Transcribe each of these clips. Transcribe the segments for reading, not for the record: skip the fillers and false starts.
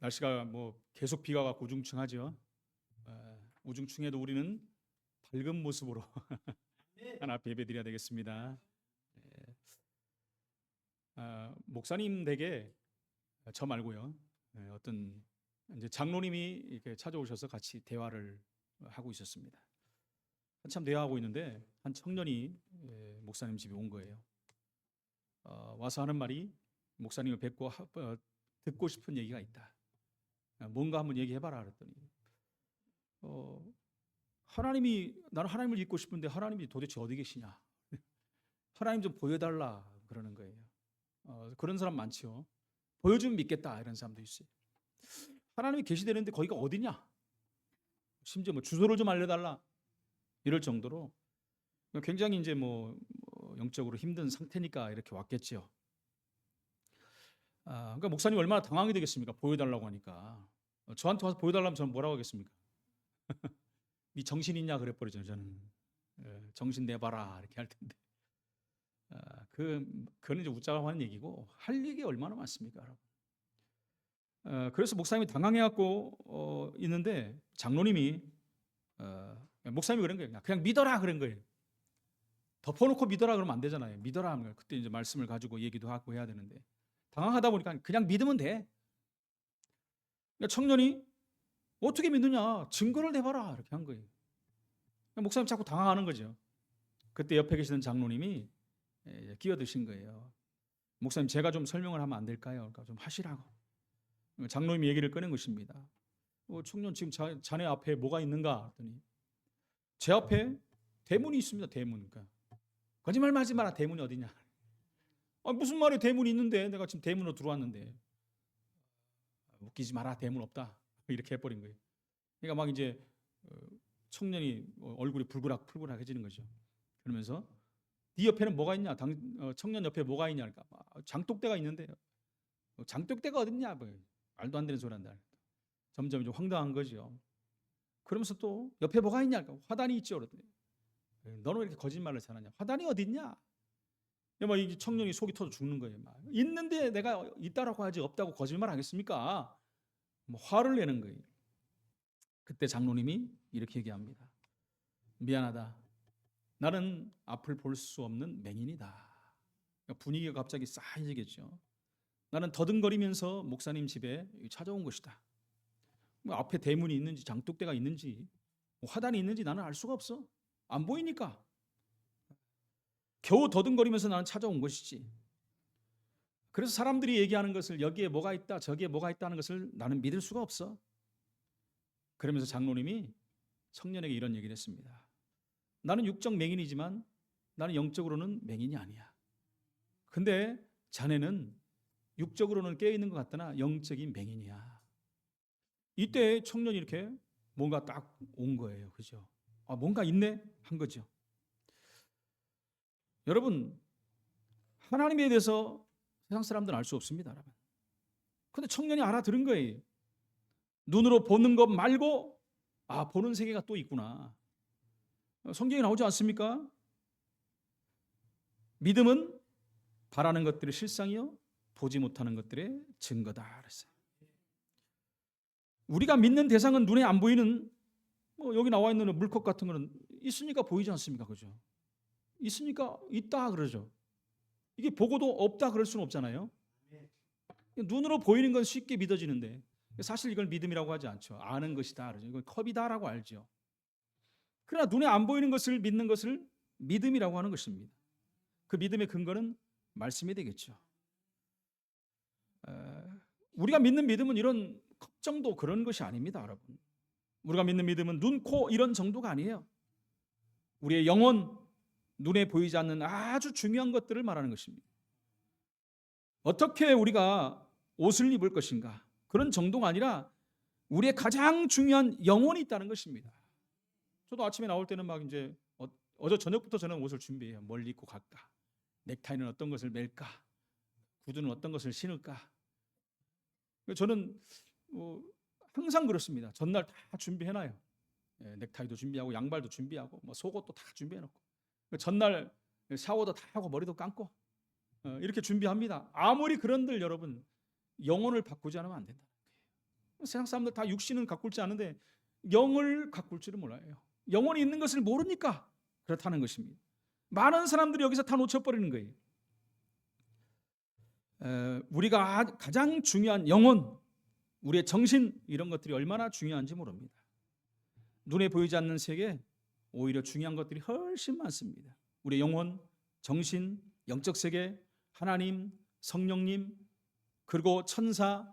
날씨가 계속 비가 와서 우중충하죠. 우중충해도 우리는 밝은 모습으로 하나 예배드려야 되겠습니다. 목사님 댁에 저 말고요. 어떤 이제 장로님이 이렇게 찾아오셔서 같이 대화를 하고 있었습니다. 한참 대화하고 있는데 한 청년이 목사님 집에 온 거예요. 와서 하는 말이 목사님을 뵙고 듣고 싶은 얘기가 있다. 뭔가 한번 얘기해봐라 그랬더니 나는 하나님을 믿고 싶은데 하나님이 도대체 어디 계시냐? 하나님 좀 보여달라 그러는 거예요. 그런 사람 많죠. 보여주면 믿겠다 이런 사람도 있어요. 하나님이 계시되는데 거기가 어디냐? 심지어 주소를 좀 알려달라 이럴 정도로 굉장히 이제 영적으로 힘든 상태니까 이렇게 왔겠죠. 그러니까 목사님 얼마나 당황이 되겠습니까? 보여달라고 하니까. 저한테 와서 보여달라면 저는 뭐라고 하겠습니까? 네 정신 있냐 그래버리죠. 저는 정신 내봐라 이렇게 할 텐데. 그건 이제 웃자고 하는 얘기고 할 얘기 얼마나 많습니까, 여러분? 그래서 목사님이 당황해갖고 있는데 장로님이 목사님이 그런 거예요. 그냥 믿어라 그런 거예요. 덮어놓고 믿어라 그러면 안 되잖아요. 믿어라 하면 그때 이제 말씀을 가지고 얘기도 하고 해야 되는데 당황하다 보니까 그냥 믿으면 돼. 그러니까 청년이 어떻게 믿느냐? 증거를 내봐라 이렇게 한 거예요. 목사님 자꾸 당황하는 거죠. 그때 옆에 계시던 장로님이 끼어드신 거예요. 목사님 제가 좀 설명을 하면 안 될까요? 그러니까 좀 하시라고. 장로님이 얘기를 꺼낸 것입니다. 청년 지금 자네 앞에 뭐가 있는가? 했더니 제 앞에 대문이 있습니다. 대문. 그러니까 거짓말 하지 마라. 대문이 어디냐? 무슨 말이야? 대문이 있는데 내가 지금 대문으로 들어왔는데 웃기지 마라. 대문 없다. 이렇게 해버린 거예요. 그러니까 막 이제 청년이 얼굴이 불그락해지는 거죠. 그러면서 네 옆에는 뭐가 있냐? 청년 옆에 뭐가 있냐? 그러니까 장독대가 있는데 장독대가 어딨냐? 말도 안 되는 소리 한다. 점점 이제 황당한 거죠. 그러면서 또 옆에 뭐가 있냐? 그러니까 화단이 있죠. 그러더니 너는 왜 이렇게 거짓말을 잘하냐? 화단이 어딨냐? 이 청년이 속이 터져 죽는 거예요. 있는데 내가 있다라고 하지 없다고 거짓말 하겠습니까? 화를 내는 거예요. 그때 장로님이 이렇게 얘기합니다. 미안하다. 나는 앞을 볼 수 없는 맹인이다. 분위기가 갑자기 싸해지겠죠. 나는 더듬거리면서 목사님 집에 찾아온 것이다. 앞에 대문이 있는지 장독대가 있는지 화단이 있는지 나는 알 수가 없어. 안 보이니까. 겨우 더듬거리면서 나는 찾아온 것이지. 그래서 사람들이 얘기하는 것을 여기에 뭐가 있다 저기에 뭐가 있다는 것을 나는 믿을 수가 없어. 그러면서 장로님이 청년에게 이런 얘기를 했습니다. 나는 육적 맹인이지만 나는 영적으로는 맹인이 아니야. 근데 자네는 육적으로는 깨어있는 것 같으나 영적인 맹인이야. 이때 청년이 이렇게 뭔가 딱 온 거예요. 그죠? 뭔가 있네? 한 거죠. 여러분, 하나님에 대해서 세상 사람들은 알 수 없습니다. 여러분. 근데 청년이 알아들은 거예요. 눈으로 보는 것 말고 보는 세계가 또 있구나. 성경에 나오지 않습니까? 믿음은 바라는 것들의 실상이요 보지 못하는 것들의 증거다 그랬어요. 우리가 믿는 대상은 눈에 안 보이는 여기 나와 있는 물컵 같은 거는 있으니까 보이지 않습니까? 그죠? 있으니까 있다 그러죠. 이게 보고도 없다 그럴 수는 없잖아요. 눈으로 보이는 건 쉽게 믿어지는데 사실 이걸 믿음이라고 하지 않죠. 아는 것이다. 이건 컵이다라고 알죠. 그러나 눈에 안 보이는 것을 믿는 것을 믿음이라고 하는 것입니다. 그 믿음의 근거는 말씀이 되겠죠. 우리가 믿는 믿음은 이런 컵 정도 그런 것이 아닙니다, 여러분. 우리가 믿는 믿음은 눈, 코 이런 정도가 아니에요. 우리의 영혼, 눈에 보이지 않는 아주 중요한 것들을 말하는 것입니다. 어떻게 우리가 옷을 입을 것인가 그런 정도가 아니라 우리의 가장 중요한 영혼이 있다는 것입니다. 저도 아침에 나올 때는 막 이제 어제 저녁부터 저는 옷을 준비해요. 뭘 입고 갈까? 넥타이는 어떤 것을 맬까? 구두는 어떤 것을 신을까? 저는 항상 그렇습니다. 전날 다 준비해놔요. 넥타이도 준비하고 양발도 준비하고 속옷도 다 준비해놓고 전날 샤워도 다 하고 머리도 감고 이렇게 준비합니다. 아무리 그런들 여러분 영혼을 바꾸지 않으면 안 된다. 세상 사람들 다 육신은 가꿀 줄 아는데 영을 가꿀 줄은 몰라요. 영혼이 있는 것을 모르니까 그렇다는 것입니다. 많은 사람들이 여기서 다 놓쳐버리는 거예요. 우리가 가장 중요한 영혼, 우리의 정신, 이런 것들이 얼마나 중요한지 모릅니다. 눈에 보이지 않는 세계, 오히려 중요한 것들이 훨씬 많습니다. 우리의 영혼, 정신, 영적 세계, 하나님, 성령님, 그리고 천사,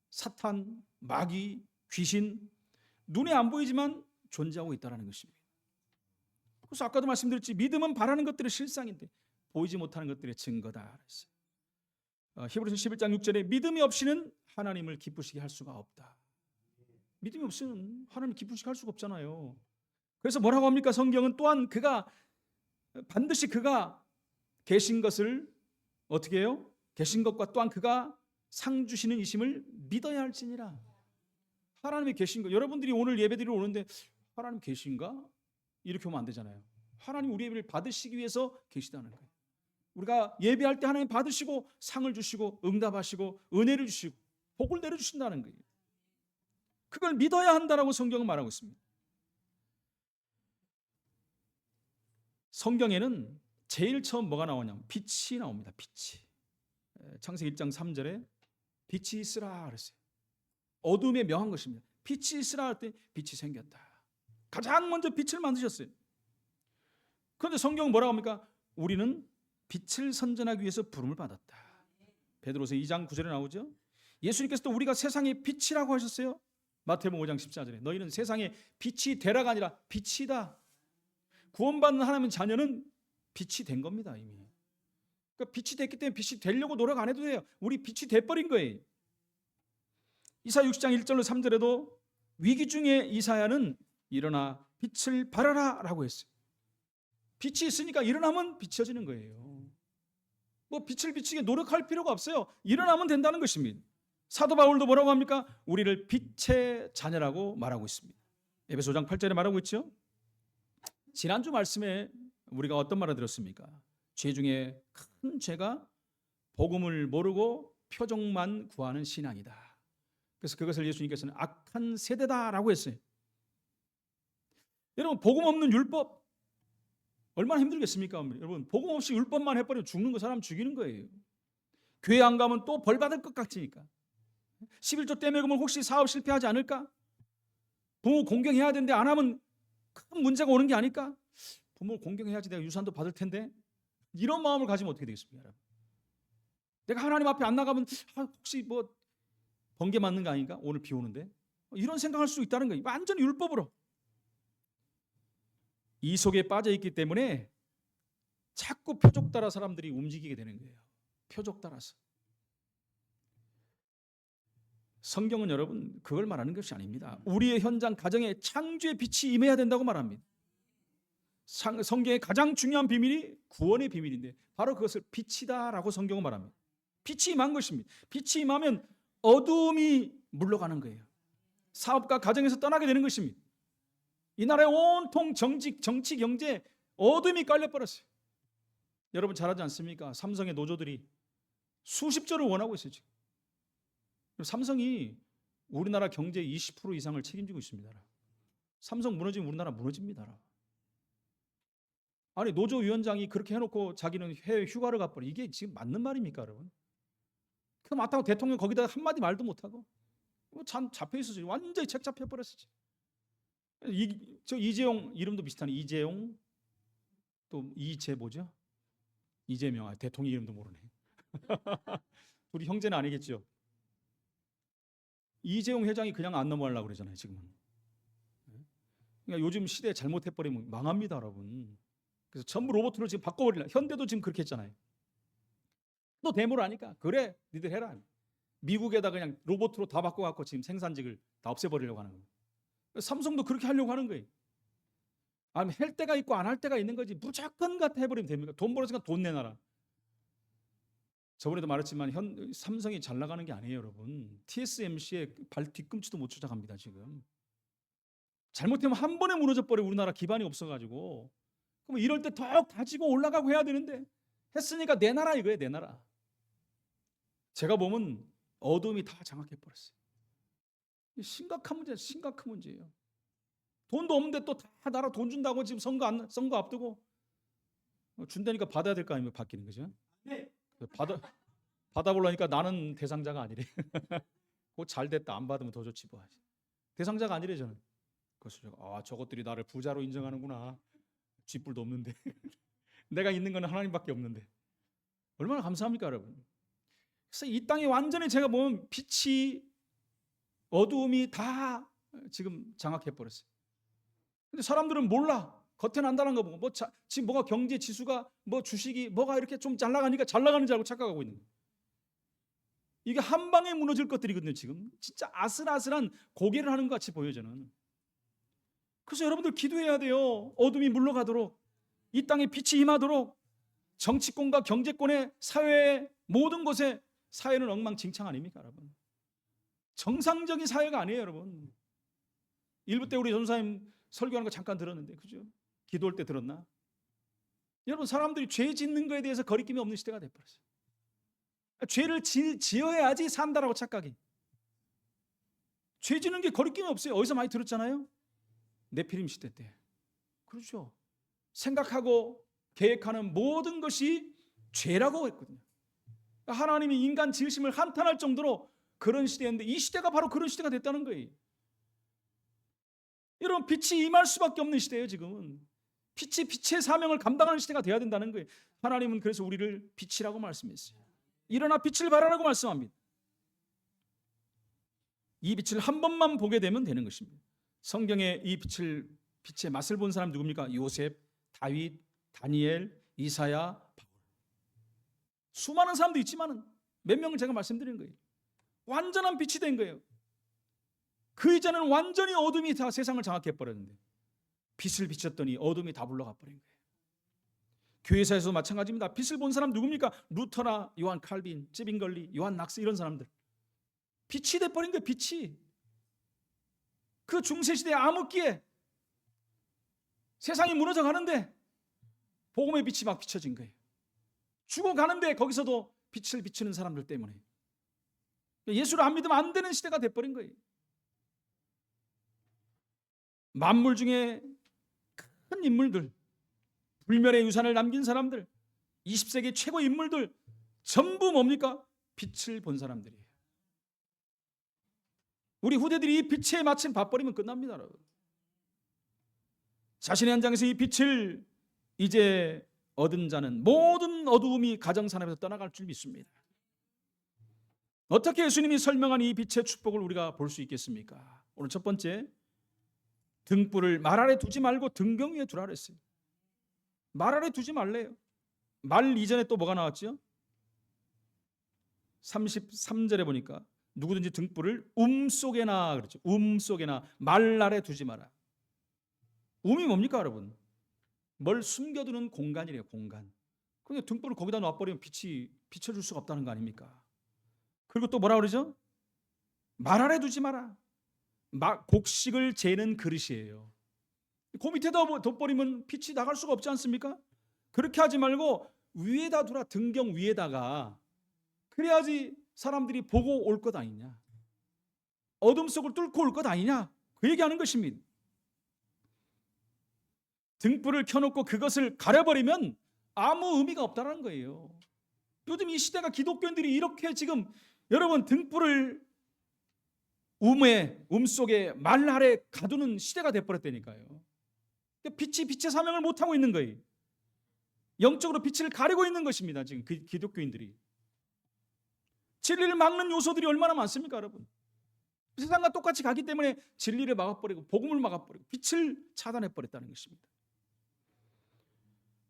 사탄, 마귀, 귀신, 눈에 안 보이지만 존재하고 있다는 것입니다. 그래서 아까도 말씀드렸지, 믿음은 바라는 것들의 실상인데 보이지 못하는 것들의 증거다 그랬어요. 히브리서 11장 6절에 믿음이 없이는 하나님을 기쁘시게 할 수가 없다. 믿음이 없으면 하나님을 기쁘시게 할 수가 없잖아요. 그래서 뭐라고 합니까? 성경은 또한 반드시 그가 계신 것을 어떻게 해요? 계신 것과 또한 그가 상 주시는 이심을 믿어야 할지니라. 하나님이 계신 것. 여러분들이 오늘 예배드리러 오는데 하나님 계신가? 이렇게 오면 안 되잖아요. 하나님 우리 예배를 받으시기 위해서 계시다는 거예요. 우리가 예배할 때 하나님 받으시고 상을 주시고 응답하시고 은혜를 주시고 복을 내려주신다는 거예요. 그걸 믿어야 한다라고 성경은 말하고 있습니다. 성경에는 제일 처음 뭐가 나오냐면 빛이 나옵니다. 빛이. 창세기 1장 3절에 빛이 있으라 그랬어요. 어둠에 명한 것입니다. 빛이 있으라 할 때 빛이 생겼다. 가장 먼저 빛을 만드셨어요. 그런데 성경은 뭐라고 합니까? 우리는 빛을 선전하기 위해서 부름을 받았다. 베드로서 2장 9절에 나오죠. 예수님께서 또 우리가 세상의 빛이라고 하셨어요. 마태복음 5장 14절에 너희는 세상의 빛이 되라가 아니라 빛이다. 구원받는 하나님의 자녀는 빛이 된 겁니다. 이미. 그러니까 빛이 됐기 때문에 빛이 되려고 노력 안 해도 돼요. 우리 빛이 돼버린 거예요. 이사야 60장 1절로 3절에도 위기 중에 이사야는 일어나 빛을 발하라 라고 했어요. 빛이 있으니까 일어나면 비춰지는 거예요. 뭐 빛을 비추게 노력할 필요가 없어요. 일어나면 된다는 것입니다. 사도 바울도 뭐라고 합니까? 우리를 빛의 자녀라고 말하고 있습니다. 에베소 5장 8절에 말하고 있죠. 지난주 말씀에 우리가 어떤 말을 들었습니까? 죄 중에 큰 죄가 복음을 모르고 표적만 구하는 신앙이다. 그래서 그것을 예수님께서는 악한 세대다라고 했어요. 여러분, 복음 없는 율법 얼마나 힘들겠습니까? 여러분, 복음 없이 율법만 해버리면 죽는 거, 사람 죽이는 거예요. 교회 안 가면 또 벌 받을 것 같으니까. 11조 떼매금을 혹시 사업 실패하지 않을까? 부모 공경해야 되는데 안 하면 큰 문제가 오는 게 아닐까? 부모 공경해야지 내가 유산도 받을 텐데. 이런 마음을 가지면 어떻게 되겠습니까? 여러분? 내가 하나님 앞에 안 나가면 혹시 뭐 번개 맞는 거 아닌가? 오늘 비 오는데. 이런 생각할 수 있다는 거예요. 완전히 율법으로. 이 속에 빠져 있기 때문에 자꾸 표적 따라 사람들이 움직이게 되는 거예요. 표적 따라서. 성경은 여러분 그걸 말하는 것이 아닙니다. 우리의 현장 가정에 창조의 빛이 임해야 된다고 말합니다. 성경의 가장 중요한 비밀이 구원의 비밀인데 바로 그것을 빛이다라고 성경은 말합니다. 빛이 임한 것입니다. 빛이 임하면 어둠이 물러가는 거예요. 사업과 가정에서 떠나게 되는 것입니다. 이 나라의 온통 정치, 경제 어둠이 깔려버렸어요. 여러분 잘 알지 않습니까? 삼성의 노조들이 수십조를 원하고 있어요. 지금. 삼성이 우리나라 경제 20% 이상을 책임지고 있습니다. 삼성 무너지면 우리나라 무너집니다. 아니 노조 위원장이 그렇게 해놓고 자기는 해외 휴가를 가버려. 이게 지금 맞는 말입니까, 여러분? 그 맞다고 대통령 거기다 한마디 말도 못하고 잡혀 있었지. 완전히 책 잡혀버렸었지. 저 이재용 이름도 비슷하네. 이재용 또 이재 뭐죠? 이재명. 대통령 이름도 모르네. 우리 형제는 아니겠죠? 이재용 회장이 그냥 안 넘어가려고 그러잖아요, 지금은. 그러니까 요즘 시대에 잘못해버리면 망합니다, 여러분. 그래서 전부 로봇으로 지금 바꿔버리려. 현대도 지금 그렇게 했잖아요. 또 데모를 하니까 그래, 니들 해라. 미국에다 그냥 로봇으로 다 바꿔갖고 지금 생산직을 다 없애버리려고 하는 거예요. 삼성도 그렇게 하려고 하는 거예요. 아니면 할 때가 있고 안 할 때가 있는 거지. 무조건 같아 해버리면 됩니까? 돈 벌었으니까 돈 내놔라. 저번에도 말했지만 삼성이 잘 나가는 게 아니에요, 여러분. TSMC의 발 뒤꿈치도 못 쫓아갑니다, 지금. 잘못하면 한 번에 무너져 버려. 우리나라 기반이 없어가지고. 그럼 이럴 때 더욱 다지고 올라가고 해야 되는데 했으니까 내놔라 이거예요, 내놔라. 제가 보면 어둠이 다 장악해 버렸어요. 심각한 문제예요. 심각한 문제예요. 돈도 없는데 또 다 나라 돈 준다고 지금 선거 앞두고 준다니까 받아야 될 거 아니면 바뀌는 거죠. 네. 받아보려니까 나는 대상자가 아니래. 잘 됐다. 안 받으면 더 좋지 뭐. 대상자가 아니래 저는. 그래서 저것들이 나를 부자로 인정하는구나. 쥐뿔도 없는데. 내가 있는 건 하나님밖에 없는데. 얼마나 감사합니까 여러분. 그래서 이 땅에 완전히 제가 보면 빛이 어두움이 다 지금 장악해 버렸어요. 근데 사람들은 몰라. 겉에 난다는 거 보고 지금 뭐가 경제 지수가 주식이 뭐가 이렇게 좀 잘 나가니까 잘 나가는 줄 알고 착각하고 있는 거예요. 이게 한 방에 무너질 것들이거든요. 지금 진짜 아슬아슬한 고개를 하는 것 같이 보여요 저는. 그래서 여러분들 기도해야 돼요. 어둠이 물러가도록, 이 땅에 빛이 임하도록. 정치권과 경제권의 사회의 모든 곳에 사회는 엉망진창 아닙니까 여러분? 정상적인 사회가 아니에요 여러분. 일부 때 우리 전사님 설교하는 거 잠깐 들었는데, 그죠? 기도할 때 들었나? 여러분, 사람들이 죄 짓는 거에 대해서 거리낌이 없는 시대가 돼버렸어요. 죄를 지어야지 산다라고 착각이. 죄 짓는 게 거리낌이 없어요. 어디서 많이 들었잖아요. 네피림 시대 때. 그렇죠. 생각하고 계획하는 모든 것이 죄라고 했거든요. 하나님이 인간 지으심을 한탄할 정도로 그런 시대였는데, 이 시대가 바로 그런 시대가 됐다는 거예요. 여러분, 빛이 임할 수밖에 없는 시대예요 지금은. 빛이 빛의 사명을 감당하는 시대가 돼야 된다는 거예요. 하나님은 그래서 우리를 빛이라고 말씀했어요. 일어나 빛을 발하라고 말씀합니다. 이 빛을 한 번만 보게 되면 되는 것입니다. 성경에 이 빛의 맛을 본 사람 누굽니까? 요셉, 다윗, 다니엘, 이사야, 바울. 수많은 사람도 있지만 몇 명을 제가 말씀드리는 거예요. 완전한 빛이 된 거예요. 그 이전에는 완전히 어둠이 다 세상을 장악해버렸는데 빛을 비췄더니 어둠이 다 물러가 버린 거예요. 교회사에서도 마찬가지입니다. 빛을 본 사람 누굽니까? 루터나 요한 칼빈, 찌빙걸리, 요한 낙스, 이런 사람들. 빛이 돼버린 거예요. 빛이. 그 중세시대의 암흑기에 세상이 무너져 가는데 복음의 빛이 막 비춰진 거예요. 죽어가는데 거기서도 빛을 비추는 사람들 때문에 예수를 안 믿으면 안 되는 시대가 돼버린 거예요. 만물 중에 큰 인물들, 불멸의 유산을 남긴 사람들, 20세기 최고 인물들 전부 뭡니까? 빛을 본 사람들이에요. 우리 후대들이 이 빛에 마침 봐버리면 끝납니다, 여러분. 자신의 현장에서 이 빛을 이제 얻은 자는 모든 어두움이 가정산업에서 떠나갈 줄 믿습니다. 어떻게 예수님이 설명한 이 빛의 축복을 우리가 볼 수 있겠습니까? 오늘 첫 번째, 등불을 말 아래 두지 말고 등경 위에 두라 그랬어요. 말 아래 두지 말래요. 말 이전에 또 뭐가 나왔죠? 33절에 보니까 누구든지 등불을 속에나 그렇죠. 속에나 말 아래 두지 마라. 이 뭡니까 여러분? 뭘 숨겨두는 공간이래요. 공간. 근데 등불을 거기다 놔버리면 빛이 비춰줄 수가 없다는 거 아닙니까? 그리고 또 뭐라 그러죠? 말 아래 두지 마라. 곡식을 재는 그릇이에요. 그 밑에다 둬버리면 빛이 나갈 수가 없지 않습니까? 그렇게 하지 말고 위에다 두라. 등경 위에다가. 그래야지 사람들이 보고 올 것 아니냐. 어둠 속을 뚫고 올 것 아니냐. 그 얘기하는 것입니다. 등불을 켜놓고 그것을 가려버리면 아무 의미가 없다는 거예요. 요즘 이 시대가 기독교인들이 이렇게 지금 여러분 등불을 속에 말 아래 가두는 시대가 돼버렸다니까요. 빛이 빛의 사명을 못하고 있는 거예요. 영적으로 빛을 가리고 있는 것입니다. 지금 기독교인들이. 진리를 막는 요소들이 얼마나 많습니까 여러분? 세상과 똑같이 가기 때문에 진리를 막아버리고 복음을 막아버리고 빛을 차단해버렸다는 것입니다.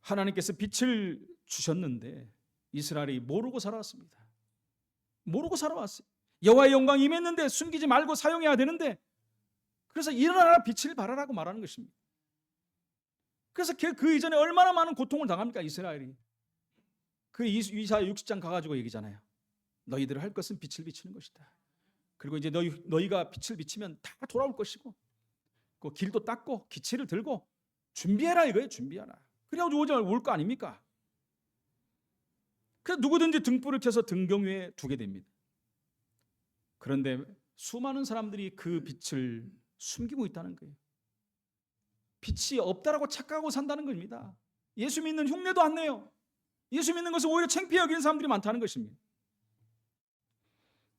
하나님께서 빛을 주셨는데 이스라엘이 모르고 살아왔습니다. 모르고 살아왔어요. 여호와의 영광이 임했는데 숨기지 말고 사용해야 되는데, 그래서 일어나라 빛을 발하라고 말하는 것입니다. 그래서 그 이전에 얼마나 많은 고통을 당합니까 이스라엘이. 그 이사야 60장 가가지고 얘기잖아요. 너희들 할 것은 빛을 비추는 것이다. 그리고 이제 너희가 빛을 비치면 다 돌아올 것이고 그 길도 닦고 기체를 들고 준비해라 이거예요. 준비하라. 그래가지고 오늘 올 거 아닙니까? 그래서 누구든지 등불을 켜서 등경 위에 두게 됩니다. 그런데 수많은 사람들이 그 빛을 숨기고 있다는 거예요. 빛이 없다라고 착각하고 산다는 겁니다. 예수 믿는 흉내도 안 내요. 예수 믿는 것을 오히려 창피해 여기는 사람들이 많다는 것입니다.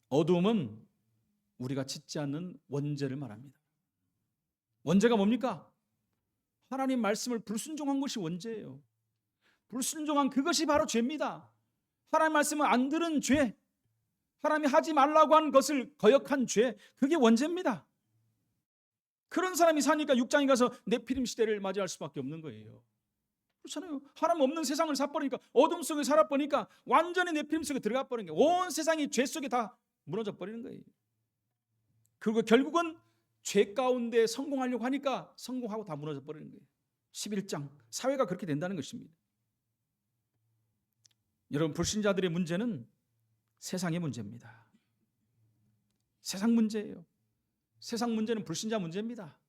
어두움은 우리가 짓지 않는 원죄를 말합니다. 원죄가 뭡니까? 하나님 말씀을 불순종한 것이 원죄예요. 불순종한 그것이 바로 죄입니다. 하나님 말씀을 안 들은 죄, 하나님이 하지 말라고 한 것을 거역한 죄, 그게 원죄입니다. 그런 사람이 사니까 육장에 가서 네피림 시대를 맞이할 수밖에 없는 거예요. 그렇잖아요. 하나님 없는 세상을 살아버리니까, 어둠 속에 살아버리니까 완전히 네피림 속에 들어가 버린 거예요. 온 세상이 죄 속에 다 무너져 버리는 거예요. 그리고 결국은 죄 가운데 성공하려고 하니까 성공하고 다 무너져 버리는 거예요. 11장 사회가 그렇게 된다는 것입니다. 여러분, 불신자들의 문제는 세상의 문제입니다. 세상 문제예요. 세상 문제는 불신자 문제입니다.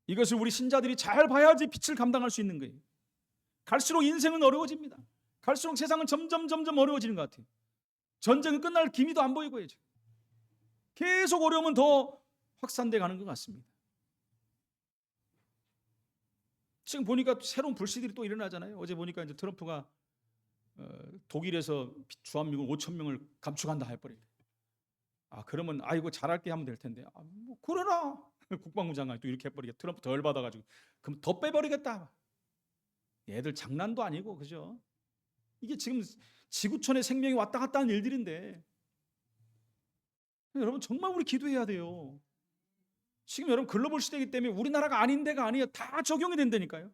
이것을 우리 신자들이 잘 봐야지 빛을 감당할 수 있는 거예요. 갈수록 인생은 어려워집니다. 갈수록 세상은 점점 어려워지는 것 같아요. 전쟁은 끝날 기미도 안 보이고요. 계속 어려우면 더 확산돼 가는 것 같습니다. 지금 보니까 새로운 불씨들이 또 일어나잖아요. 어제 보니까 이제 트럼프가 독일에서 주한미군 5,000명을 감축한다 해버리네. 그러면 이거 잘할게 하면 될 텐데. 뭐 그러나 국방부 장관이 또 이렇게 해버리게. 트럼프 더 열받아가지고 그럼 더 빼버리겠다. 얘들 장난도 아니고, 그죠? 이게 지금 지구촌에 생명이 왔다 갔다 하는 일들인데, 여러분 정말 우리 기도해야 돼요. 지금 여러분 글로벌 시대이기 때문에 우리나라가 아닌 데가 아니에요. 다 적용이 된다니까요.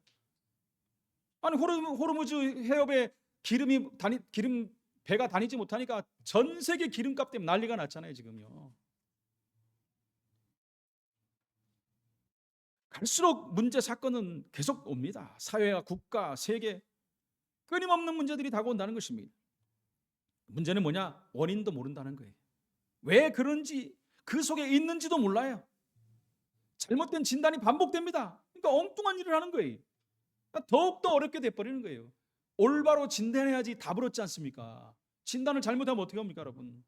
아니 호르무즈 해협에 기름 배가 다니지 못하니까 전 세계 기름값 때문에 난리가 났잖아요, 지금요. 갈수록 문제 사건은 계속 옵니다. 사회와 국가, 세계 끊임없는 문제들이 다가온다는 것입니다. 문제는 뭐냐? 원인도 모른다는 거예요. 왜 그런지 그 속에 있는지도 몰라요. 잘못된 진단이 반복됩니다. 그러니까 엉뚱한 일을 하는 거예요. 더욱더 어렵게 돼버리는 거예요. 올바로 진단해야지 답을 얻지 않습니까? 진단을 잘못하면 어떻게 합니까, 여러분?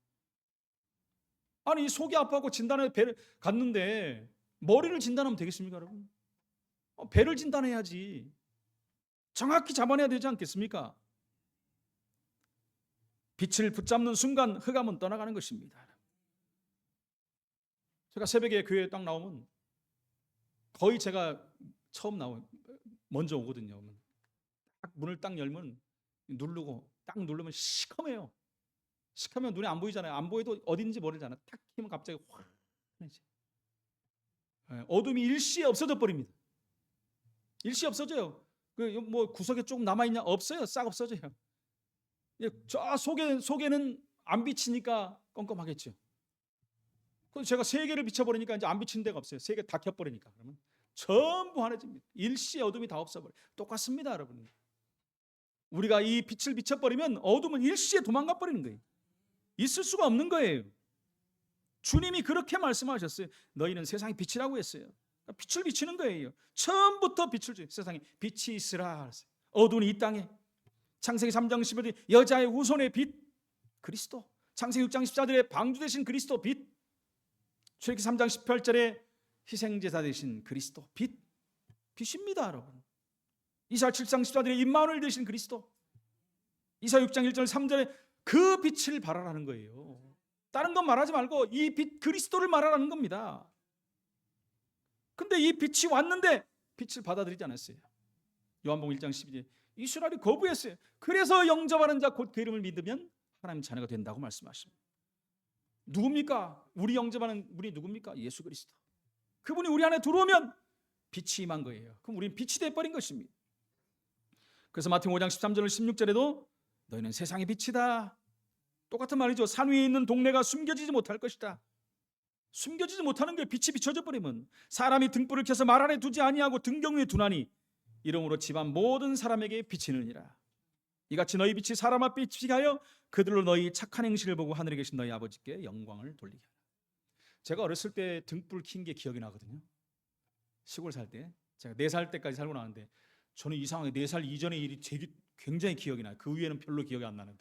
아니 속이 아파하고 진단에 배를 갔는데 머리를 진단하면 되겠습니까, 여러분? 배를 진단해야지. 정확히 잡아내야 되지 않겠습니까? 빛을 붙잡는 순간 흑암은 떠나가는 것입니다. 제가 새벽에 교회에 딱 나오면 거의 제가 처음 먼저 오거든요. 딱 문을 딱 열면 딱 누르면 시커매요. 시커면 눈에 안 보이잖아요. 안 보여도 어딘지 모르잖아요. 탁 키면 갑자기 확 어둠이 일시에 없어져 버립니다. 일시에 없어져요. 뭐 구석에 조금 남아있냐? 없어요. 싹 없어져요. 저 속에는 안 비치니까 껌껌하겠죠. 그래서 제가 세 개를 비춰버리니까 이제 안 비치는 데가 없어요. 세 개 다 켜버리니까. 그러면 전부 환해집니다. 일시에 어둠이 다 없어버려요. 똑같습니다, 여러분. 우리가 이 빛을 비춰버리면 어둠은 일시에 도망가 버리는 거예요. 있을 수가 없는 거예요. 주님이 그렇게 말씀하셨어요. 너희는 세상의 빛이라고 했어요. 빛을 비치는 거예요. 처음부터 빛을 줘요. 세상에 빛이 있으라. 어두운 이 땅에. 창세기 3장 15절 여자의 후손의 빛 그리스도. 창세기 6장 14절에 방주 되신 그리스도 빛. 출애굽기 3장 18절에 희생제사 되신 그리스도 빛입니다, 여러분. 이사야 7장 14절에 임마누엘 되신 그리스도. 이사야 6장 1절 3절에 그 빛을 바라라는 거예요. 다른 건 말하지 말고 이 빛 그리스도를 말하라는 겁니다. 근데 이 빛이 왔는데 빛을 받아들이지 않았어요. 요한복음 1장 12절 이스라엘이 거부했어요. 그래서 영접하는 자 곧 그 이름을 믿으면 하나님 자녀가 된다고 말씀하십니다. 누굽니까? 우리 영접하는 분이 누굽니까? 예수 그리스도. 그분이 우리 안에 들어오면 빛이 임한 거예요. 그럼 우리는 빛이 돼버린 것입니다. 그래서 마태복음 5장 13절 16절에도 너희는 세상의 빛이다. 똑같은 말이죠. 산 위에 있는 동네가 숨겨지지 못할 것이다. 숨겨지지 못하는 게 빛이 비춰져 버리면 사람이 등불을 켜서 말 안에 두지 아니하고 등경 위에 두나니 이러므로 집안 모든 사람에게 비치느니라. 이같이 너희 빛이 사람 앞에 비치게 하여 그들로 너희 착한 행실을 보고 하늘에 계신 너희 아버지께 영광을 돌리게 하라. 제가 어렸을 때 등불 킨 게 기억이 나거든요. 시골 살 때 제가 4살 때까지 살고 나는데 저는 이상하게 4살 이전의 일이 굉장히 기억이 나요. 그 위에는 별로 기억이 안 나는데.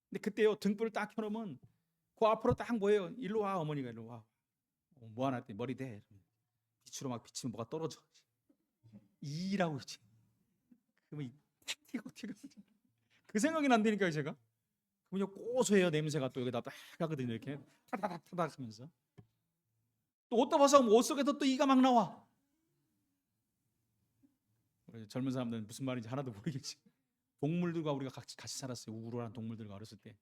근데 그때요 등불을 딱 켜놓으면 그 앞으로 딱 뭐예요? 일로 와, 어머니가 일로 와. 뭐 하나 했더니 머리 대. 빛으로 막 비치면 뭐가 떨어져. 이라고 있지. 그러면 탁 튀고. 그 생각이 난다니까요, 제가. 그러면 고소해요. 냄새가 또 여기다 딱 가거든요. 이렇게 타닥타닥 하면서. 또 옷도 벗어 옷 속에서 또 이가 막 나와. 젊은 사람들은 무슨 말인지 하나도 모르겠지. 동물들과 우리가 같이 살았어요. 우울한 동물들과 어렸을 때.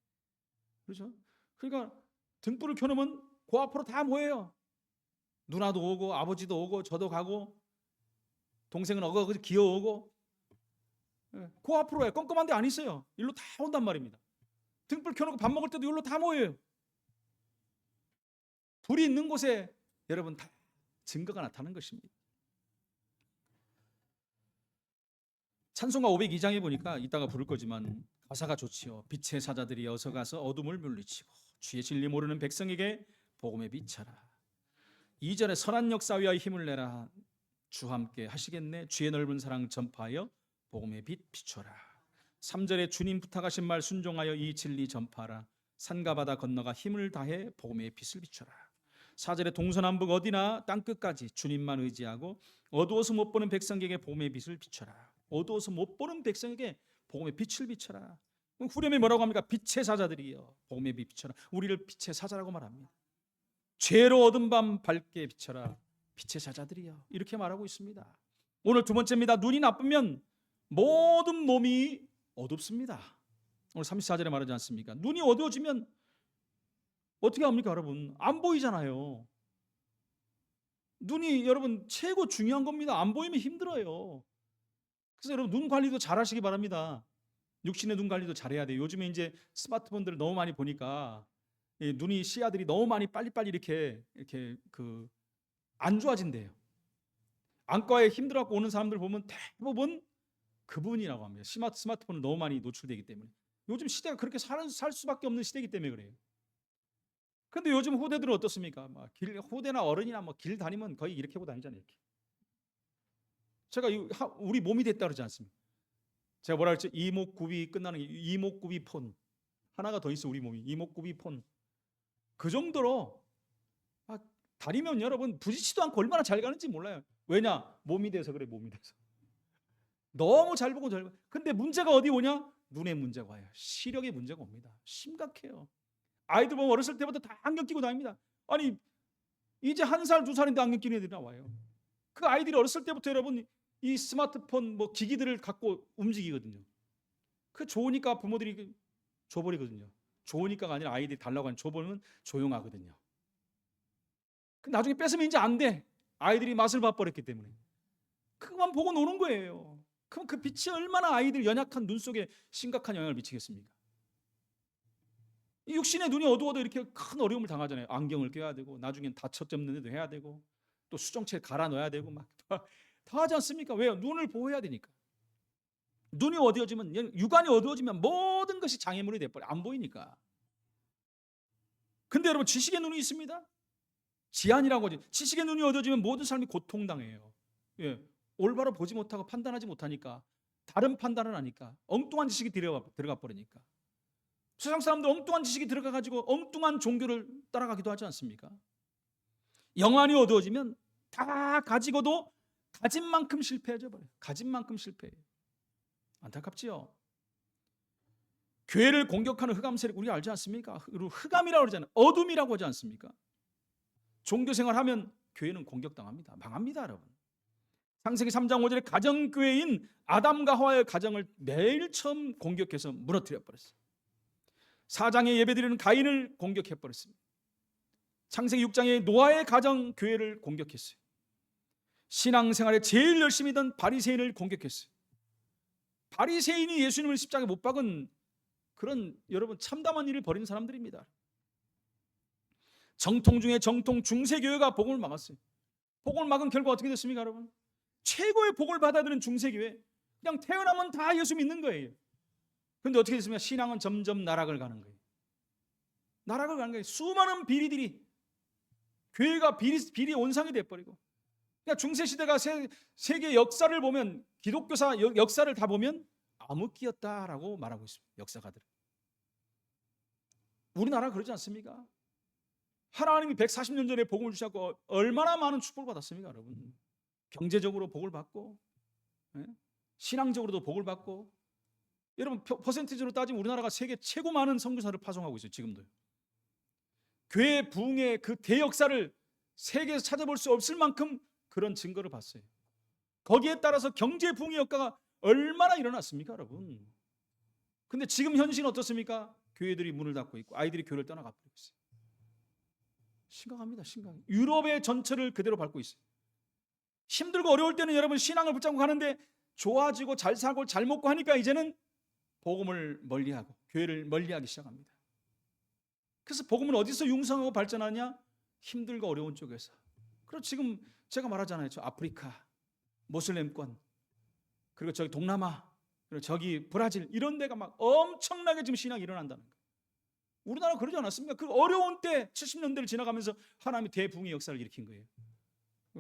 그렇죠? 그러니까 등불을 켜놓으면 그 앞으로 다 뭐예요? 누나도 오고 아버지도 오고 저도 가고 동생은 어거지 기어오고. 그 앞으로 껌껌한 데 안 있어요. 일로 다 온단 말입니다. 등불 켜놓고 밥 먹을 때도 일로 다 모여요. 불이 있는 곳에 여러분 다 증거가 나타나는 것입니다. 찬송가 502장에 보니까 이따가 부를 거지만 가사가 좋지요. 빛의 사자들이 어서 가서 어둠을 물리치고 주의 진리 모르는 백성에게 복음의 빛하라. 2절에 선한 역사 위하여 힘을 내라. 주와 함께 하시겠네. 주의 넓은 사랑 전파하여 복음의 빛 비춰라. 3절에 주님 부탁하신 말 순종하여 이 진리 전파하라. 산과 바다 건너가 힘을 다해 복음의 빛을 비춰라. 4절에 동서남북 어디나 땅끝까지 주님만 의지하고 어두워서 못 보는 백성에게 복음의 빛을 비춰라. 어두워서 못 보는 백성에게 복음의 빛을 비춰라. 후렴이 뭐라고 합니까? 빛의 사자들이여 복음의 빛 비춰라. 우리를 빛의 사자라고 말합니다. 죄로 어두운 밤 밝게 비춰라. 빛의 사자들이여 이렇게 말하고 있습니다. 오늘 두 번째입니다. 눈이 나쁘면 모든 몸이 어둡습니다. 오늘 34절에 말하지 않습니까? 눈이 어두워지면 어떻게 합니까, 여러분? 안 보이잖아요. 눈이 여러분 최고 중요한 겁니다. 안 보이면 힘들어요. 그래서 여러분 눈 관리도 잘 하시기 바랍니다. 육신의 눈 관리도 잘해야 돼요. 요즘에 이제 스마트폰들을 너무 많이 보니까 눈이 시야들이 너무 많이 빨리빨리 이렇게 안 좋아진대요. 안과에 힘들어갖고 오는 사람들 보면 대부분 그분이라고 합니다. 스마트폰을 너무 많이 노출되기 때문에. 요즘 시대가 그렇게 살 수밖에 없는 시대이기 때문에 그래요. 근데 요즘 후대들은 어떻습니까? 후대나 어른이나 길 다니면 거의 이렇게 하고 다니잖아요. 이렇게. 제가 우리 몸이 됐다 그러지 않습니까? 제가 뭐라 그랬죠? 이목구비 끝나는 게 이목구비 폰. 하나가 더 있어 우리 몸이. 이목구비 폰. 그 정도로 다니면 여러분 부딪히지도 않고 얼마나 잘 가는지 몰라요. 왜냐? 몸이 돼서 그래. 몸이 돼서. 너무 잘 보고 잘 보고. 근데 문제가 어디 오냐? 눈에 문제가 와요. 시력에 문제가 옵니다. 심각해요. 아이들 보면 어렸을 때부터 다 안경 끼고 다닙니다. 아니 이제 1살, 2살인데 안경 끼는 애들이 나와요. 그 아이들이 어렸을 때부터 여러분 이 스마트폰 기기들을 갖고 움직이거든요. 그 좋으니까 부모들이 줘버리거든요. 좋으니까가 아니라 아이들이 달라고 하는 줘버리면 조용하거든요. 나중에 뺏으면 이제 안 돼. 아이들이 맛을 봐버렸기 때문에. 그것만 보고 노는 거예요. 그럼 그 빛이 얼마나 아이들 연약한 눈 속에 심각한 영향을 미치겠습니까? 이 육신의 눈이 어두워도 이렇게 큰 어려움을 당하잖아요. 안경을 껴야 되고 나중엔 다쳐 접는 데도 해야 되고 또 수정체 갈아 넣어야 되고 막 다 하지 않습니까? 왜요? 눈을 보호해야 되니까. 눈이 어두워지면 육안이 어두워지면 모든 것이 장애물이 돼버려. 안 보이니까. 근데 여러분 지식의 눈이 있습니다. 지안이라고 하지. 지식의 눈이 어두워지면 모든 사람이 고통당해요. 예. 올바로 보지 못하고 판단하지 못하니까 다른 판단을 하니까 엉뚱한 지식이 들어가 버리니까 세상 사람들 엉뚱한 지식이 들어가가지고 엉뚱한 종교를 따라가기도 하지 않습니까? 영안이 어두워지면 다 가지고도 가진 만큼 실패해져 버려요. 가진 만큼 실패해요. 안타깝지요. 교회를 공격하는 흑암 세력 우리가 알지 않습니까? 흑암이라고 그러잖아요. 어둠이라고 하지 않습니까? 종교생활하면 교회는 공격당합니다. 망합니다, 여러분. 창세기 3장 5절에 가정교회인 아담과 하와의 가정을 매일 처음 공격해서 무너뜨려 버렸어요. 4장에 예배드리는 가인을 공격해 버렸습니다. 창세기 6장에 노아의 가정 교회를 공격했어요. 신앙생활에 제일 열심히 던 바리새인을 공격했어요. 바리새인이 예수님을 십자가에 못 박은 그런 여러분 참담한 일을 벌이는 사람들입니다. 정통 중에 정통 중세교회가 복음을 막았어요. 복음을 막은 결과 어떻게 됐습니까, 여러분? 최고의 복을 받아들인 중세교회, 그냥 태어나면 다 예수 믿는 거예요. 그런데 어떻게 됐습니까? 신앙은 점점 나락을 가는 거예요. 나락을 가는 거예요. 수많은 비리들이 교회가 비리 온상이 돼버리고. 그러니까 중세시대가 세계 역사를 보면 기독교사 역사를 다 보면 암흑기였다라고 말하고 있습니다. 역사가들. 우리나라 그러지 않습니까? 하나님이 140년 전에 복음을 주셨고 얼마나 많은 축복을 받았습니까, 여러분? 경제적으로 복을 받고, 예? 신앙적으로도 복을 받고. 여러분, 퍼센티지로 따지면 우리나라가 세계 최고 많은 선교사를 파송하고 있어요, 지금도요. 교회 부흥의 그 대역사를 세계에서 찾아볼 수 없을 만큼 그런 증거를 봤어요. 거기에 따라서 경제 부흥의 역사가 얼마나 일어났습니까, 여러분? 근데 지금 현실은 어떻습니까? 교회들이 문을 닫고 있고 아이들이 교회를 떠나가 버리고 있어요. 심각합니다, 심각해. 유럽의 전체를 그대로 밟고 있어요. 힘들고 어려울 때는 여러분 신앙을 붙잡고 가는데 좋아지고 잘 살고 잘 먹고 하니까 이제는 복음을 멀리하고 교회를 멀리하기 시작합니다. 그래서 복음은 어디서 융성하고 발전하냐? 힘들고 어려운 쪽에서. 그리고 지금 제가 말하잖아요. 저 아프리카, 모슬렘권, 그리고 저기 동남아, 그리고 저기 브라질 이런 데가 막 엄청나게 지금 신앙이 일어난다는 거예요. 우리나라 그러지 않았습니까? 그 어려운 때 70년대를 지나가면서 하나님이 대부흥의 역사를 일으킨 거예요.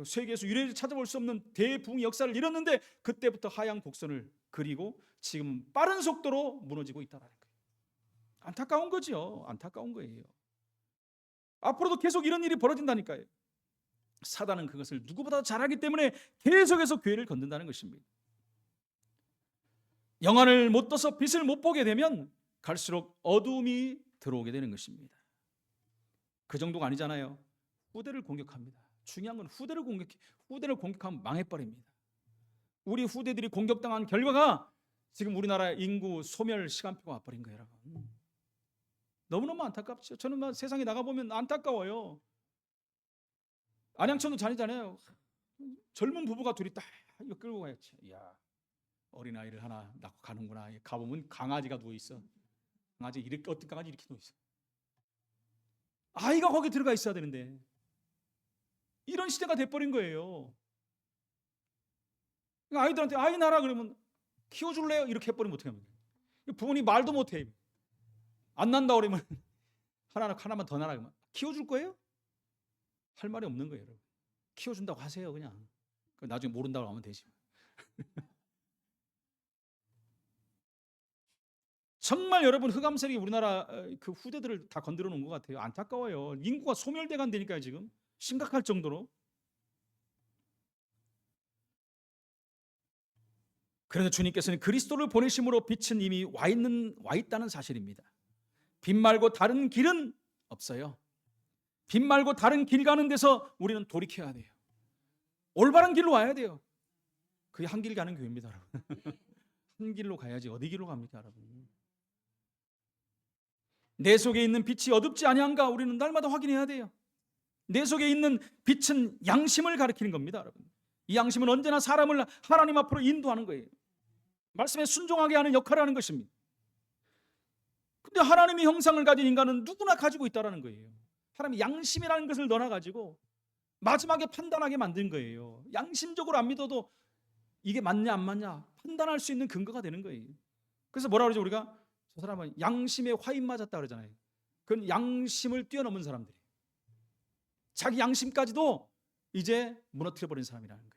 세계에서 유례를 찾아볼 수 없는 대부흥의 역사를 이뤘는데 그때부터 하향 곡선을 그리고 지금 빠른 속도로 무너지고 있다는 거예요. 안타까운 거죠. 안타까운 거예요. 앞으로도 계속 이런 일이 벌어진다니까요. 사단은 그것을 누구보다 잘하기 때문에 계속해서 교회를 건든다는 것입니다. 영안을 못 떠서 빛을 못 보게 되면 갈수록 어둠이 들어오게 되는 것입니다. 그 정도가 아니잖아요. 후대를 공격합니다. 중요한 건 후대를 공격하면 망해버립니다. 우리 후대들이 공격당한 결과가 지금 우리나라 인구 소멸 시간표가 와버린 거예요, 여러분. 너무너무 안타깝죠. 저는 세상에 나가보면 안타까워요. 안양천도 다니잖아요. 젊은 부부가 둘이 딱 이거 끌고 가야지. 이야, 어린아이를 하나 낳고 가는구나. 가보면 강아지가 누워있어. 강아지 이렇게, 어떤 강아지 이렇게 누워있어. 아이가 거기 들어가 있어야 되는데 이런 시대가 돼버린 거예요. 아이들한테 아이 낳으라 그러면 키워줄래요? 이렇게 해버리면 어떻게 합니까? 부모님 말도 못해. 안 난다 그러면 하나만 더 낳으라 그러면 키워줄 거예요? 할 말이 없는 거예요, 여러분. 키워준다고 하세요, 그냥. 나중에 모른다고 하면 되지. 정말 여러분 흑암세력이 우리나라 그 후대들을 다 건드려 놓은 것 같아요. 안타까워요. 인구가 소멸돼 간다니까요, 지금. 심각할 정도로. 그런데 주님께서는 그리스도를 보내심으로 빛은 이미 와 있다는 사실입니다. 빛 말고 다른 길은 없어요. 빛 말고 다른 길 가는 데서 우리는 돌이켜야 돼요. 올바른 길로 와야 돼요. 그게 한 길 가는 교회입니다, 여러분. 한 길로 가야지 어디 길로 갑니까, 여러분? 내 속에 있는 빛이 어둡지 아니한가 우리는 날마다 확인해야 돼요. 내 속에 있는 빛은 양심을 가리키는 겁니다, 여러분. 이 양심은 언제나 사람을 하나님 앞으로 인도하는 거예요. 말씀에 순종하게 하는 역할을 하는 것입니다. 근데 하나님의 형상을 가진 인간은 누구나 가지고 있다는 거예요. 하나님이 양심이라는 것을 넣어가지고 마지막에 판단하게 만든 거예요. 양심적으로 안 믿어도 이게 맞냐 안 맞냐 판단할 수 있는 근거가 되는 거예요. 그래서 뭐라 그러죠? 우리가 저 사람은 양심에 화인 맞았다 그러잖아요. 그건 양심을 뛰어넘은 사람들이에요. 자기 양심까지도 이제 무너뜨려버린 사람이라는 거예요.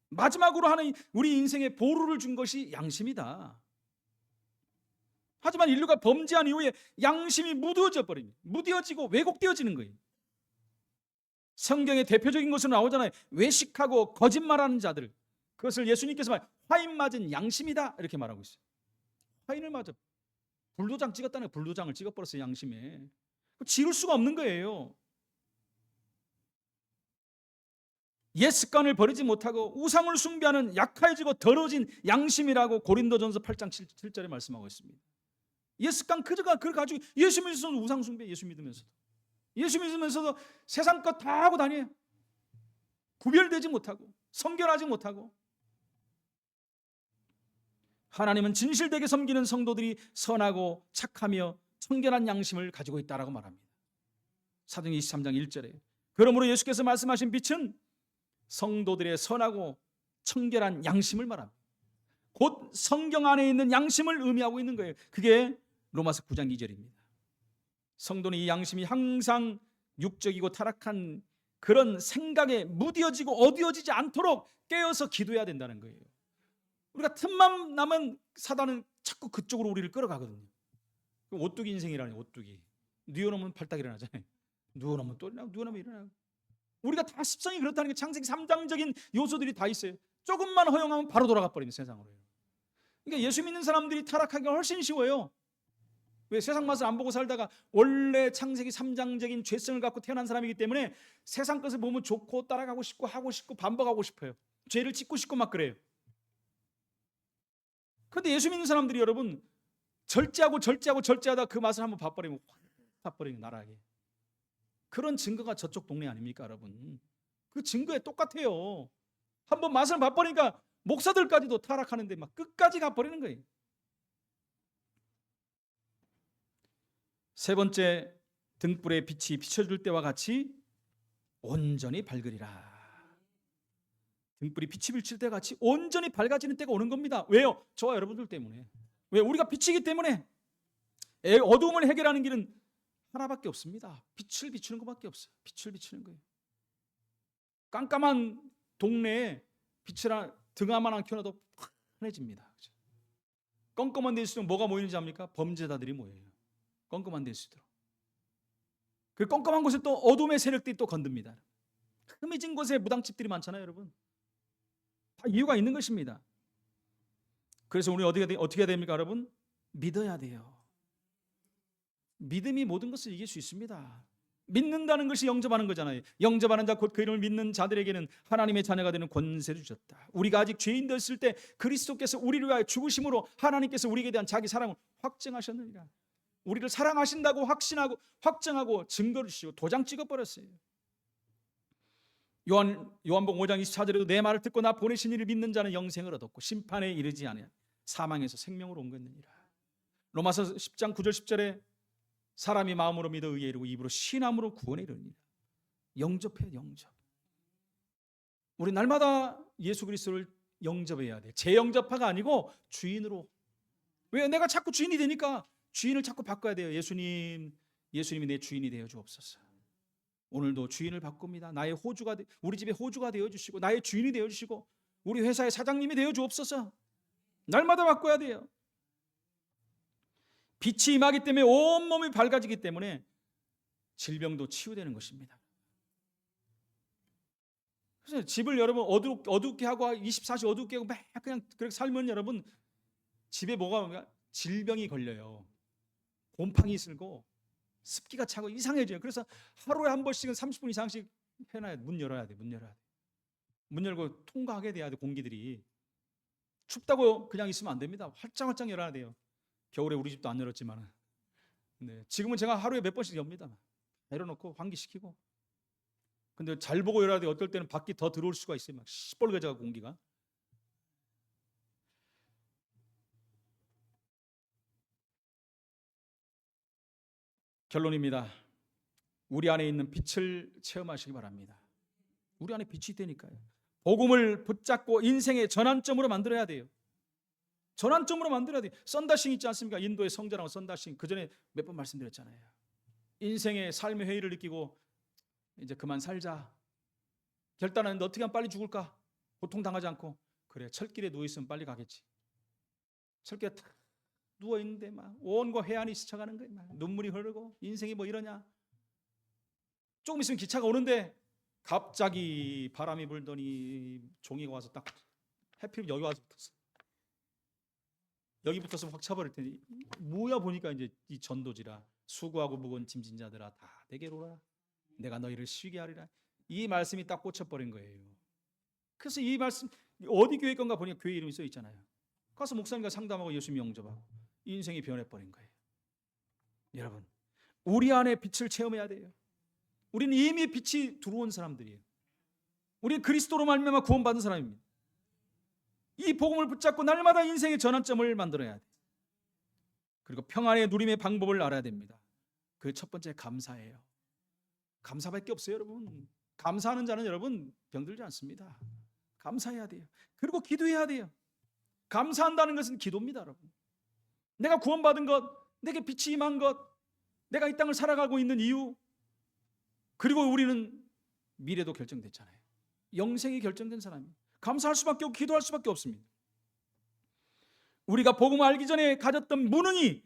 마지막으로 하는 우리 인생에 보루를 준 것이 양심이다. 하지만 인류가 범죄한 이후에 양심이 무뎌져 버립니다. 무뎌지고 왜곡되어지는 거예요. 성경의 대표적인 것으로 나오잖아요. 외식하고 거짓말하는 자들. 그것을 예수님께서 화인 맞은 양심이다 이렇게 말하고 있어요. 화인을 맞아. 불도장 찍었다는 거예요. 불도장을 찍어버렸어요, 양심에. 지울 수가 없는 거예요. 옛 습관을 버리지 못하고 우상을 숭배하는 약해지고 더러워진 양심이라고 고린도전서 8장 7절에 말씀하고 있습니다. 옛 습관 그걸 가지고 예수 믿으면서도 우상 숭배, 예수 믿으면서도 세상 것 다 하고 다녀요. 구별되지 못하고 성결하지 못하고. 하나님은 진실되게 섬기는 성도들이 선하고 착하며 청결한 양심을 가지고 있다라고 말합니다. 사도행 23장 1절에. 그러므로 예수께서 말씀하신 빛은 성도들의 선하고 청결한 양심을 말합니다. 곧 성경 안에 있는 양심을 의미하고 있는 거예요. 그게 로마서 9장 2절입니다. 성도는 이 양심이 항상 육적이고 타락한 그런 생각에 무뎌지고 어두워지지 않도록 깨어서 기도해야 된다는 거예요. 우리가 틈만 나면 사단은 자꾸 그쪽으로 우리를 끌어가거든요. 오뚜기 인생이라니, 오뚜기. 누워놓으면 발딱 일어나잖아요. 누워놓으면 또 일어나고, 누워놓으면 일어나고. 우리가 다 습성이 그렇다는 게 창세기 3장적인 요소들이 다 있어요. 조금만 허용하면 바로 돌아가 버립니다, 세상으로. 그러니까 예수 믿는 사람들이 타락하기가 훨씬 쉬워요. 왜? 세상 맛을 안 보고 살다가 원래 창세기 3장적인 죄성을 갖고 태어난 사람이기 때문에 세상 것을 보면 좋고 따라가고 싶고 하고 싶고 반복하고 싶어요. 죄를 짓고 싶고 막 그래요. 그런데 예수 믿는 사람들이 여러분 절제하다 그 맛을 한번 봐버리면 확 봐버리는 나라하게. 그런 증거가 저쪽 동네 아닙니까 여러분? 그 증거에 똑같아요. 한번 맛을 봐버리니까 목사들까지도 타락하는데 막 끝까지 가버리는 거예요. 세 번째, 등불에 빛이 비춰줄 때와 같이 온전히 밝으리라. 등불이 빛이 비칠 때 같이 온전히 밝아지는 때가 오는 겁니다. 왜요? 저와 여러분들 때문에. 왜? 우리가 빛이기 때문에. 어두움을 해결하는 길은 하나밖에 없습니다. 빛을 비추는 것밖에 없어요. 빛을 비추는 거예요. 깜깜한 동네에 빛을 등 하나만 켜놔도 환해집니다. 껌껌한 데일수록 뭐가 모이는지 압니까? 범죄자들이 모여요. 껌껌한 데일수록. 그 껌껌한 곳에 또 어둠의 세력들이 또 건듭니다. 흠해진 곳에 무당집들이 많잖아요, 여러분. 다 이유가 있는 것입니다. 그래서 우리 어떻게 해야 됩니까, 여러분? 믿어야 돼요. 믿음이 모든 것을 이길 수 있습니다. 믿는다는 것이 영접하는 거잖아요. 영접하는 자 곧 그 이름을 믿는 자들에게는 하나님의 자녀가 되는 권세를 주셨다. 우리가 아직 죄인 되었을 때 그리스도께서 우리를 위하여 죽으심으로 하나님께서 우리에게 대한 자기 사랑을 확증하셨느니라. 우리를 사랑하신다고 확신하고 확정하고 증거를 주시고 도장 찍어버렸어요. 요한복음 5장 24절에도 내 말을 듣고 나 보내신 이를 믿는 자는 영생을 얻었고 심판에 이르지 아니하 사망에서 생명으로 옮겼느니라. 로마서 10장 9절 10절에 사람이 마음으로 믿어 의에 이르고 입으로 신함으로 구원에 이르느니라. 영접해야 영접. 우리 날마다 예수 그리스도를 영접해야 돼. 재영접파가 아니고 주인으로. 왜? 내가 자꾸 주인이 되니까 주인을 자꾸 바꿔야 돼요. 예수님이 내 주인이 되어 주옵소서. 오늘도 주인을 바꿉니다. 나의 호주가 우리 집의 호주가 되어 주시고 나의 주인이 되어 주시고 우리 회사의 사장님이 되어 주옵소서. 날마다 바꿔야 돼요. 빛이 임하기 때문에 온몸이 밝아지기 때문에 질병도 치유되는 것입니다. 그래서 집을 여러분 어둡게 하고 24시 어둡게 하고 막 그냥 그렇게 살면 여러분 집에 뭐가 질병이 걸려요. 곰팡이 슬고 습기가 차고 이상해져요. 그래서 하루에 한 번씩은 30분 이상씩 해놔야 돼. 문 열어야 돼. 문 열고 통과하게 돼야 돼. 공기들이. 춥다고 그냥 있으면 안 됩니다. 활짝활짝 열어야 돼요. 겨울에 우리 집도 안 열었지만 네, 지금은 제가 하루에 몇 번씩 엽니다. 열어놓고 환기시키고. 근데 잘 보고 열어야 돼. 어떨 때는 밖이 더 들어올 수가 있어요. 막 시뻘개져 공기가. 결론입니다. 우리 안에 있는 빛을 체험하시기 바랍니다. 우리 안에 빛이 있다니까요. 복음을 붙잡고 인생의 전환점으로 만들어야 돼요. 전환점으로 만들어야 돼요. 썬다싱 있지 않습니까? 인도의 성전하고 썬다싱. 그전에 몇 번 말씀드렸잖아요. 인생의 삶의 회의를 느끼고 이제 그만 살자. 결단하는데 어떻게 하면 빨리 죽을까? 고통당하지 않고. 그래, 철길에 누워있으면 빨리 가겠지. 철길에 탁 누워있는데 막 온갖 해안이 스쳐가는 거예요. 막 눈물이 흐르고 인생이 뭐 이러냐. 조금 있으면 기차가 오는데 갑자기 바람이 불더니 종이가 와서 딱 해필 여기 와서 붙었어. 여기 붙어서 확 쳐버릴 테니 뭐야 보니까 이제 이 전도지라 수고하고 무거운 짐진 자들아 다 내게로 오라. 내가 너희를 쉬게 하리라. 이 말씀이 딱 꽂혀버린 거예요. 그래서 이 말씀 어디 교회 건가 보니까 교회 이름이 써 있잖아요. 가서 목사님과 상담하고 예수님 영접하고 인생이 변해버린 거예요. 여러분, 우리 안에 빛을 체험해야 돼요. 우리는 이미 빛이 들어온 사람들이에요. 우리는 그리스도로 말미암아 구원받은 사람입니다. 이 복음을 붙잡고 날마다 인생의 전환점을 만들어야 돼요. 그리고 평안의 누림의 방법을 알아야 됩니다. 그 첫 번째 감사예요. 감사밖에 없어요, 여러분. 감사하는 자는 여러분 병들지 않습니다. 감사해야 돼요. 그리고 기도해야 돼요. 감사한다는 것은 기도입니다, 여러분. 내가 구원받은 것, 내게 빛이 임한 것, 내가 이 땅을 살아가고 있는 이유, 그리고 우리는 미래도 결정됐잖아요. 영생이 결정된 사람이에요. 감사할 수밖에 없고 기도할 수밖에 없습니다. 우리가 복음을 알기 전에 가졌던 무능이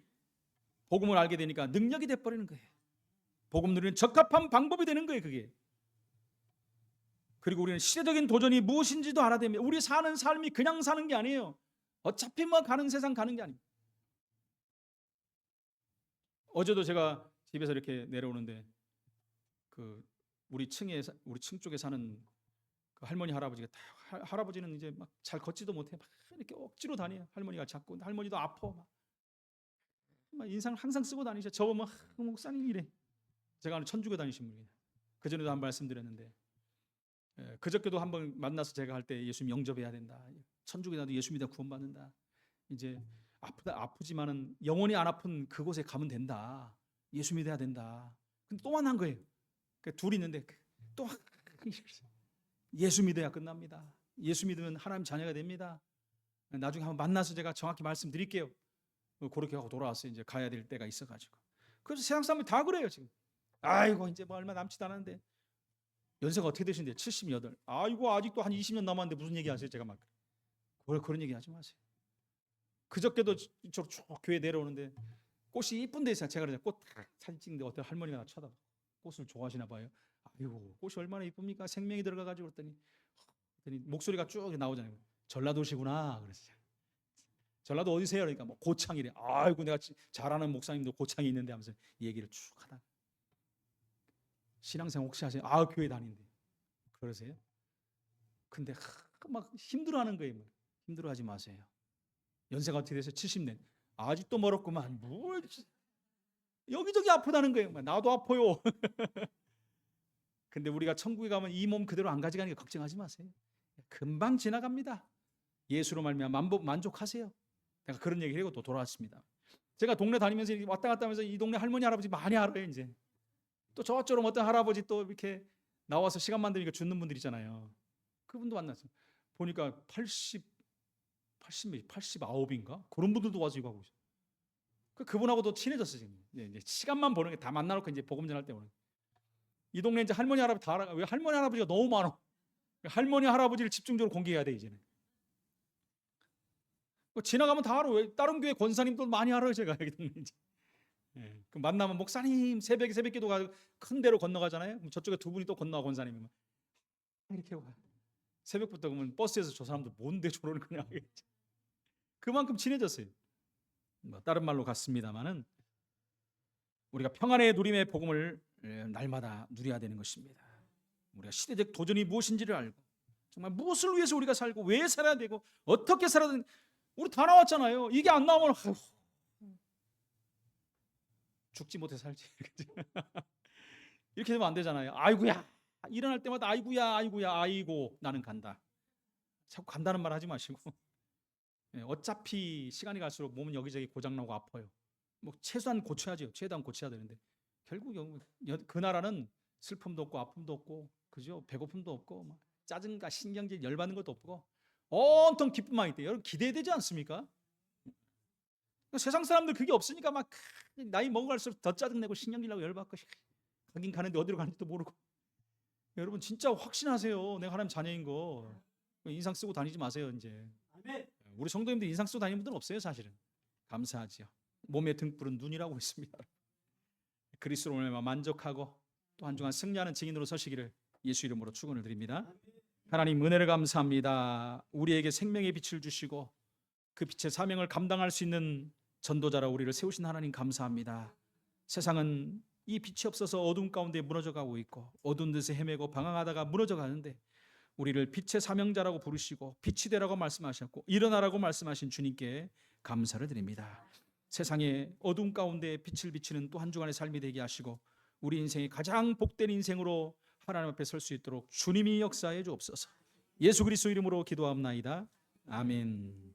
복음을 알게 되니까 능력이 돼버리는 거예요. 복음 누리는 적합한 방법이 되는 거예요, 그게. 그리고 우리는 시대적인 도전이 무엇인지도 알아야 됩니다. 우리 사는 삶이 그냥 사는 게 아니에요. 어차피 뭐 가는 세상 가는 게 아닙니다. 어제도 제가 집에서 이렇게 내려오는데 우리 층 쪽에 사는 그 할머니 할아버지가 할아버지는 이제 막 잘 걷지도 못해 막 이렇게 억지로 다녀요. 할머니가 자꾸 할머니도 아파 막 인상을 항상 쓰고 다니셔. 저거 뭐 목사님 이래. 제가 아는 천주교 다니신 분이에요. 그 전에도 한 말씀드렸는데 그저께도 한번 만나서 제가 할 때 예수님 영접해야 된다. 천주교 나도 예수 믿어 구원받는다. 이제 아프지만은 영원히 안 아픈 그곳에 가면 된다. 예수 믿어야 된다. 근데 또 만난 거예요. 둘이 있는데 또 예수 믿어야 끝납니다. 예수 믿으면 하나님 자녀가 됩니다. 나중에 한번 만나서 제가 정확히 말씀드릴게요. 그렇게 하고 돌아왔어요. 이제 가야 될 때가 있어가지고. 그래서 세상 사람이 다 그래요 지금. 아이고 이제 뭐 얼마 남지도 않았는데 연세가 어떻게 되신데? 78. 아이고 아직도 한 20년 남았는데 무슨 얘기하세요? 제가 막 그런 얘기하지 마세요. 그저께도 저 교회 내려오는데 꽃이 이쁜 데 있어요. 제가 그래서 꽃 사진 찍는데 어떤 할머니가 나 쳐다봐. 꽃을 좋아하시나 봐요. 아이고 꽃이 얼마나 이쁩니까? 생명이 들어가가지고 그랬더니 목소리가 쭉 나오잖아요. 전라도시구나 그랬어요. 전라도 어디세요? 그러니까 뭐 고창이래. 아이고 내가 잘 아는 목사님도 고창이 있는데 하면서 얘기를 쭉 하다. 신앙생활 혹시 하세요? 교회 다닌대. 그러세요? 근데 막 힘들어하는 거예요. 힘들어하지 마세요. 연세가 어떻게 돼서 70년. 아직도 멀었구만. 뭘 여기저기 아프다는 거예요. 나도 아파요. 근데 우리가 천국에 가면 이 몸 그대로 안 가져가니까 걱정하지 마세요. 금방 지나갑니다. 예수로 말미암아 만족하세요. 내가 그런 얘기를 하고 또 돌아왔습니다. 제가 동네 다니면서 왔다 갔다 하면서 이 동네 할머니 할아버지 많이 알아요. 이제 또 저처럼 어떤 할아버지 또 이렇게 나와서 시간 만드니까 죽는 분들 있잖아요. 그분도 만났어요. 보니까 89인가? 그런 분들도 와서 이거 하고 있어요. 그분하고도 친해졌어요. 지금. 이제 시간만 보는 게 다 만나놓고 이제 복음 전할 때 오는. 이 동네 이제 할머니 할아버지 다 알아. 왜 할머니 할아버지가 너무 많아. 할머니 할아버지를 집중적으로 공개해야 돼 이제는. 지나가면 다 알아. 왜 다른 교회 권사님도 많이 알아요 제가 여기 동네 이제. 그 만나면 목사님 새벽 기도가 큰 데로 건너가잖아요. 그럼 저쪽에 두 분이 또 건너가 권사님이 이렇게 와. 새벽부터 그러면 버스에서 저 사람들 뭔데 저러는 거냐. 그만큼 친해졌어요. 다른 말로 같습니다만은 우리가 평안의 누림의 복음을 날마다 누려야 되는 것입니다. 우리가 시대적 도전이 무엇인지를 알고 정말 무엇을 위해서 우리가 살고 왜 살아야 되고 어떻게 살아야 되는 우리 다 나왔잖아요. 이게 안 나오면 죽지 못해 살지. 이렇게 되면 안 되잖아요. 아이고야 일어날 때마다 아이고야 아이고 나는 간다. 자꾸 간다는 말 하지 마시고 어차피 시간이 갈수록 몸은 여기저기 고장나고 아파요. 뭐 최소한 고쳐야죠. 최대한 고쳐야 되는데 결국 그 나라는 슬픔도 없고 아픔도 없고 그죠? 배고픔도 없고 막 짜증과 신경질 열받는 것도 없고 온통 기쁨만 있대. 여러분 기대되지 않습니까? 세상 사람들 그게 없으니까 막 나이 먹어갈수록 더 짜증내고 신경질나고 열받고 가긴 가는데 어디로 가는지도 모르고. 여러분 진짜 확신하세요. 내가 하나님 자녀인 거. 인상 쓰고 다니지 마세요 이제. 우리 성도님들 인상 쓰고 다니는 분들은 없어요 사실은. 감사하지요. 몸의 등불은 눈이라고 있습니다. 그리스도로 말미암아 만족하고 또 한 주간 승리하는 증인으로 서시기를 예수 이름으로 축원을 드립니다. 하나님 은혜를 감사합니다. 우리에게 생명의 빛을 주시고 그 빛의 사명을 감당할 수 있는 전도자라 우리를 세우신 하나님 감사합니다. 세상은 이 빛이 없어서 어둠 가운데 무너져 가고 있고 어두운 데서 헤매고 방황하다가 무너져 가는데 우리를 빛의 사명자라고 부르시고 빛이 되라고 말씀하셨고 일어나라고 말씀하신 주님께 감사를 드립니다. 세상의 어둠 가운데 빛을 비치는 또 한 주간의 삶이 되게 하시고 우리 인생의 가장 복된 인생으로 하나님 앞에 설 수 있도록 주님이 역사해 주옵소서. 예수 그리스도 이름으로 기도합나이다. 아멘.